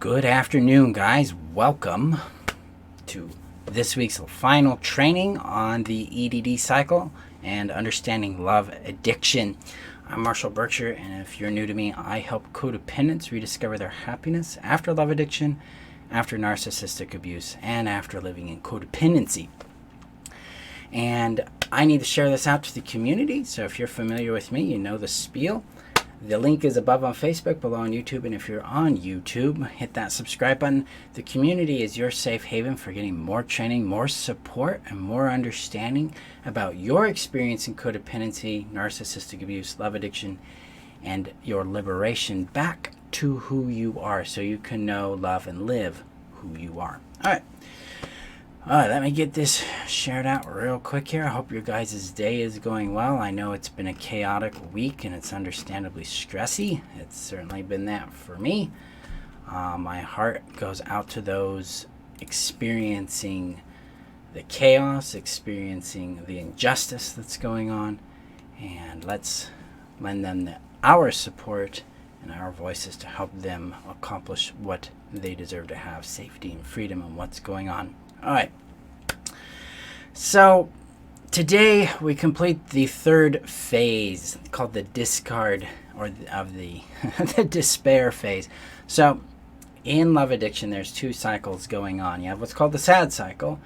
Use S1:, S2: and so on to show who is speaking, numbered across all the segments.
S1: Good afternoon, guys. Welcome to this week's final training on the E.D.D cycle and understanding love addiction. I'm Marshall Burtcher, and if you're new to me, I help codependents rediscover their happiness after love addiction, after narcissistic abuse, and after living in codependency. And I need to share this out to the community, so if you're familiar with me, you know the spiel. The link is above on Facebook, below on YouTube, and if you're on YouTube, hit that subscribe button. The community is your safe haven for getting more training, more support, and more understanding about your experience in codependency, narcissistic abuse, love addiction, and your liberation back to who you are so you can know, love, and live who you are. All right. Let me get this shared out real quick here. I hope your guys' day is going well. I know it's been a chaotic week and it's understandably stressy. It's certainly been that for me. My heart goes out to those experiencing the chaos, experiencing the injustice that's going on, and let's lend them our support and our voices to help them accomplish what they deserve to have, safety and freedom and what's going on. All right, so today we complete the third phase called the discard of the the despair phase. So in love addiction, there's two cycles going on. You have what's called the sad cycle,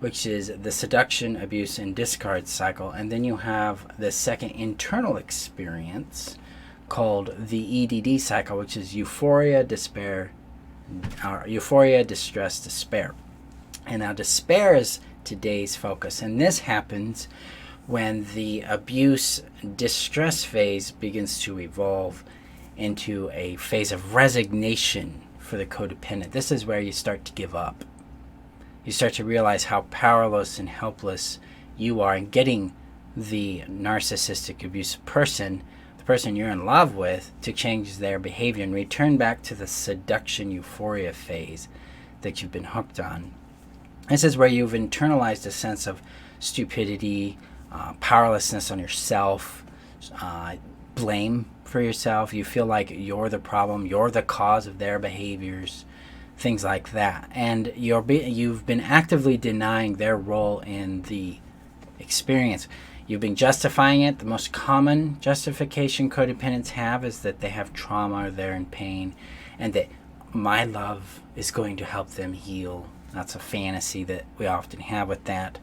S1: which is the seduction, abuse, and discard cycle. And then you have the second internal experience called the E.D.D cycle, which is euphoria, despair, euphoria, distress, despair. And now despair is today's focus, and this happens when the abuse distress phase begins to evolve into a phase of resignation for the codependent. This is where you start to give up. You start to realize how powerless and helpless you are in getting the narcissistic abusive person, the person you're in love with, to change their behavior and return back to the seduction euphoria phase that you've been hooked on. This is where you've internalized a sense of stupidity, powerlessness on yourself, blame for yourself. You feel like you're the problem, you're the cause of their behaviors, things like that. And you've been actively denying their role in the experience. You've been justifying it. The most common justification codependents have is that they have trauma or they're in pain, and that my love is going to help them heal. That's a fantasy that we often have with that.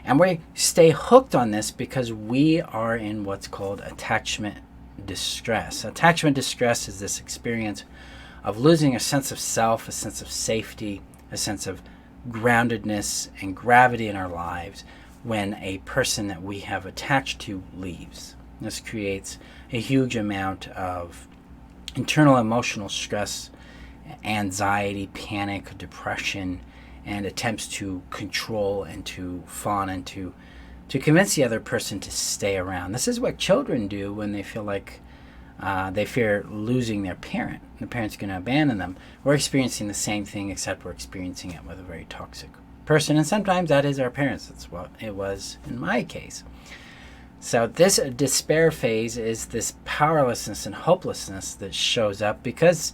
S1: And we stay hooked on this because we are in what's called attachment distress. Attachment distress is this experience of losing a sense of self, a sense of safety, a sense of groundedness and gravity in our lives when a person that we have attached to leaves. This creates a huge amount of internal emotional stress, anxiety, panic, depression, and attempts to control and to fawn and to convince the other person to stay around. This is what children do when they feel like they fear losing their parent. The parent's going to abandon them. We're experiencing the same thing, except we're experiencing it with a very toxic person. And sometimes that is our parents. That's what it was in my case. So this despair phase is this powerlessness and hopelessness that shows up because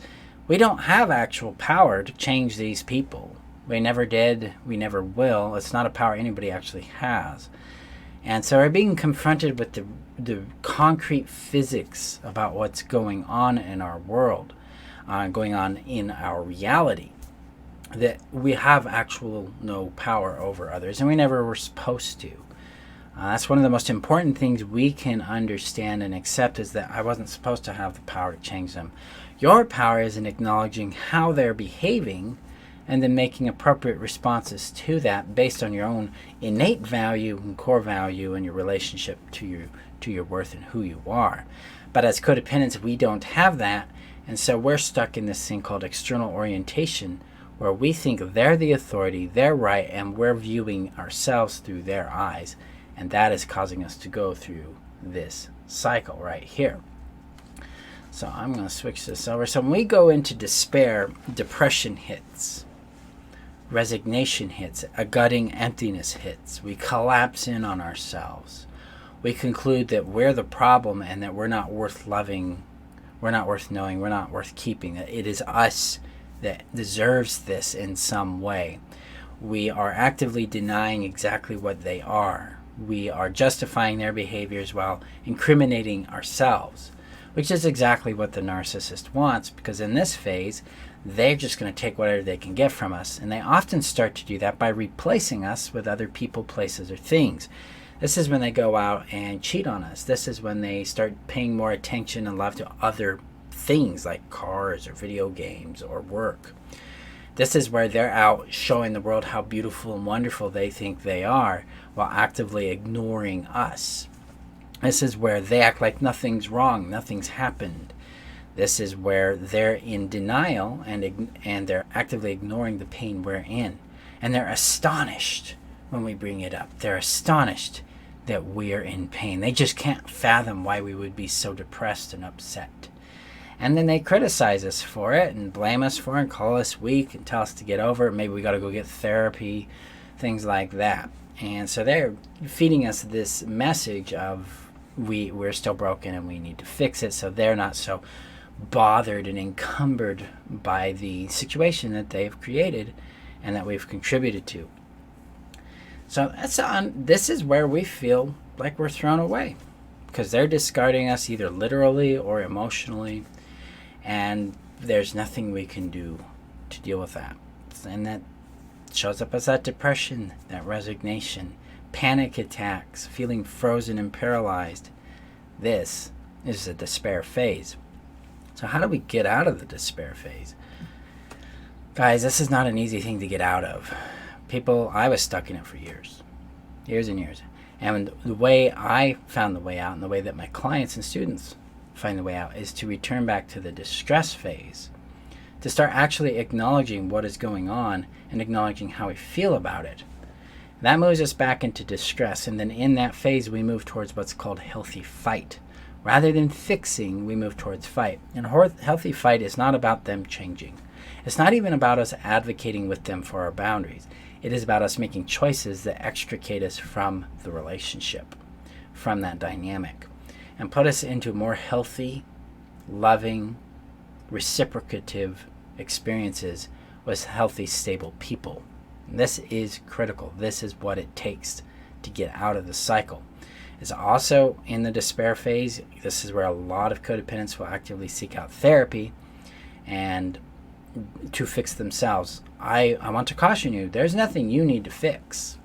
S1: we don't have actual power to change these people. We never did. We never will. It's not a power anybody actually has. And so we're being confronted with the concrete physics about what's going on in our world, going on in our reality, that we have actual no power over others, and we never were supposed to. That's one of the most important things we can understand and accept, is that I wasn't supposed to have the power to change them. Your power is in acknowledging how they're behaving and then making appropriate responses to that based on your own innate value and core value and your relationship to your worth and who you are. But as codependents, we don't have that, and so we're stuck in this thing called external orientation, where we think they're the authority, they're right, and we're viewing ourselves through their eyes, and that is causing us to go through this cycle right here. So I'm going to switch this over. So when we go into despair, depression hits. Resignation hits, a gutting emptiness hits. We collapse in on ourselves. We conclude that we're the problem and that we're not worth loving, we're not worth knowing, we're not worth keeping. That it is us that deserves this in some way. We are actively denying exactly what they are. We are justifying their behaviors while incriminating ourselves, which is exactly what the narcissist wants, because in this phase, they're just going to take whatever they can get from us. And they often start to do that by replacing us with other people, places, or things. This is when they go out and cheat on us. This is when they start paying more attention and love to other things like cars or video games or work. This is where they're out showing the world how beautiful and wonderful they think they are while actively ignoring us. This is where they act like nothing's wrong, nothing's happened. This is where they're in denial and they're actively ignoring the pain we're in. And they're astonished when we bring it up. They're astonished that we're in pain. They just can't fathom why we would be so depressed and upset. And then they criticize us for it and blame us for it and call us weak and tell us to get over it. Maybe we got to go get therapy, things like that. And so they're feeding us this message of we're still broken and we need to fix it, so they're not so bothered and encumbered by the situation that they've created and that we've contributed to. So this is where we feel like we're thrown away, because they're discarding us either literally or emotionally, and there's nothing we can do to deal with that. And that shows up as that depression, that resignation, panic attacks, feeling frozen and paralyzed. This is the despair phase. So how do we get out of the despair phase? Guys, this is not an easy thing to get out of. I was stuck in it for years and years. And the way I found the way out, and the way that my clients and students find the way out, is to return back to the distress phase, to start actually acknowledging what is going on and acknowledging how we feel about it. That moves us back into distress, and then in that phase we move towards what's called healthy fight. Rather than fixing, we move towards fight. And healthy fight is not about them changing. It's not even about us advocating with them for our boundaries. It is about us making choices that extricate us from the relationship, from that dynamic, and put us into more healthy, loving, reciprocative experiences with healthy, stable people. And this is critical. This is what it takes to get out of the cycle. It's also in the despair phase. This is where a lot of codependents will actively seek out therapy and to fix themselves. I want to caution you, there's nothing you need to fix.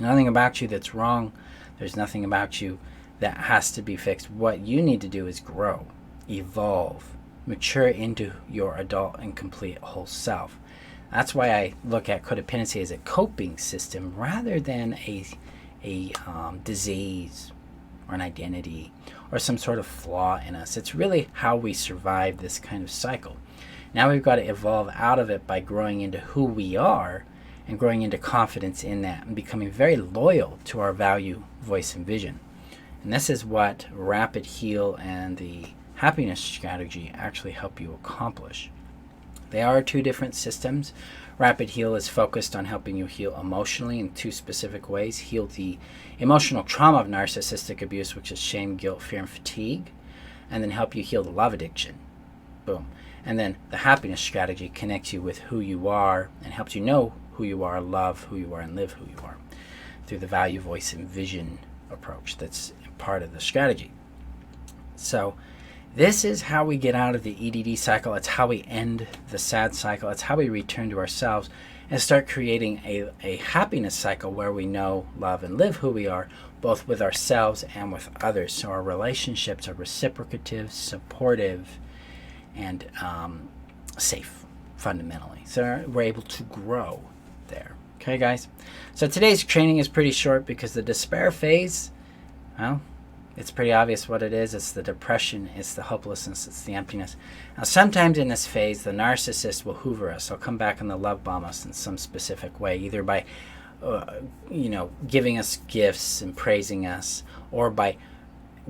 S1: Nothing about you that's wrong. There's nothing about you that has to be fixed. What you need to do is grow, evolve, mature into your adult and complete whole self. That's why I look at codependency as a coping system rather than a disease or an identity or some sort of flaw in us. It's really how we survive this kind of cycle. Now we've got to evolve out of it by growing into who we are and growing into confidence in that and becoming very loyal to our value, voice, and vision. And this is what Rapid Heal and the happiness strategy actually help you accomplish. They are two different systems. Rapid Heal is focused on helping you heal emotionally in two specific ways. Heal the emotional trauma of narcissistic abuse, which is shame, guilt, fear, and fatigue, and then help you heal the love addiction. Boom. And then the happiness strategy connects you with who you are and helps you know who you are, love who you are, and live who you are through the value, voice, and vision approach that's part of the strategy. So this is how we get out of the E.D.D cycle. It's how we end the sad cycle. It's how we return to ourselves and start creating a happiness cycle where we know, love, and live who we are, both with ourselves and with others. So our relationships are reciprocative, supportive, and safe, fundamentally. So we're able to grow there. Okay, guys? So today's training is pretty short because the despair phase, well, it's pretty obvious what it is. It's the depression, it's the hopelessness, it's the emptiness. Now, sometimes in this phase, the narcissist will hoover us. They'll come back and they'll love bomb us in some specific way, either by, giving us gifts and praising us, or by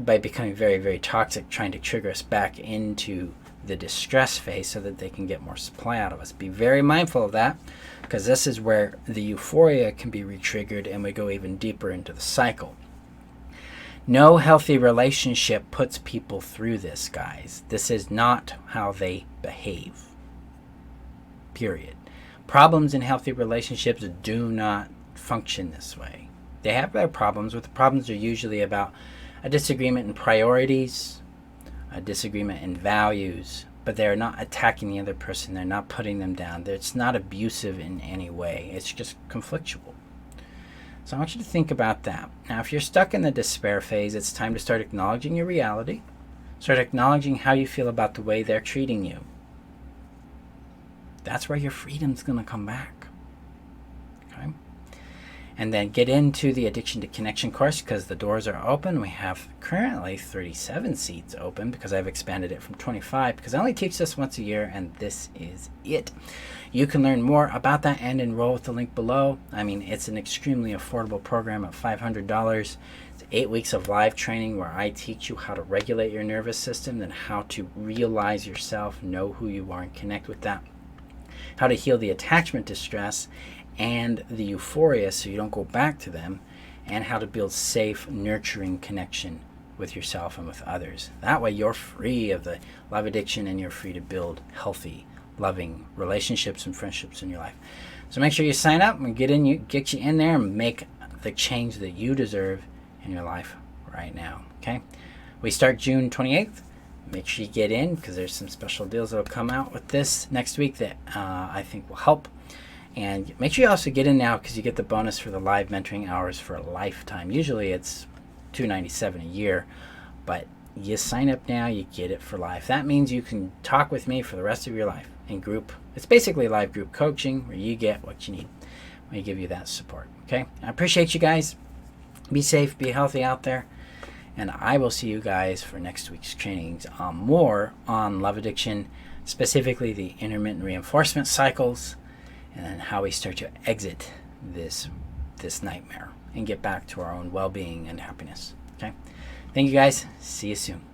S1: becoming very, very toxic, trying to trigger us back into the distress phase so that they can get more supply out of us. Be very mindful of that, because this is where the euphoria can be re-triggered and we go even deeper into the cycle. No healthy relationship puts people through this, guys. This is not how they behave. period. Problems in healthy relationships do not function this way. They have their problems, but the problems are usually about a disagreement in priorities, a disagreement in values, but they're not attacking the other person. They're not putting them down. It's not abusive in any way. It's just conflictual. So I want you to think about that. Now, if you're stuck in the despair phase, it's time to start acknowledging your reality. Start acknowledging how you feel about the way they're treating you. That's where your freedom's going to come back. Okay? And then get into the Addiction to Connection course because the doors are open. We have currently 37 seats open because I've expanded it from 25 because I only teach this once a year, and this is it. You can learn more about that and enroll with the link below. I mean, it's an extremely affordable program at $500. It's 8 weeks of live training where I teach you how to regulate your nervous system and how to realize yourself, know who you are, and connect with that. How to heal the attachment distress and the euphoria so you don't go back to them, and how to build safe, nurturing connection with yourself and with others. That way you're free of the love addiction and you're free to build healthy, loving relationships and friendships in your life. So make sure you sign up and get you in there and make the change that you deserve in your life right now. Okay? We start June 28th. Make sure you get in because there's some special deals that will come out with this next week that I think will help. And make sure you also get in now because you get the bonus for the live mentoring hours for a lifetime. Usually it's $297 a year, but you sign up now, you get it for life. That means you can talk with me for the rest of your life in group. It's basically live group coaching where you get what you need. We give you that support. Okay? I appreciate you guys. Be safe, be healthy out there. And I will see you guys for next week's trainings on more on love addiction, specifically the intermittent reinforcement cycles, and then how we start to exit this nightmare and get back to our own well-being and happiness. Okay? Thank you guys. See you soon.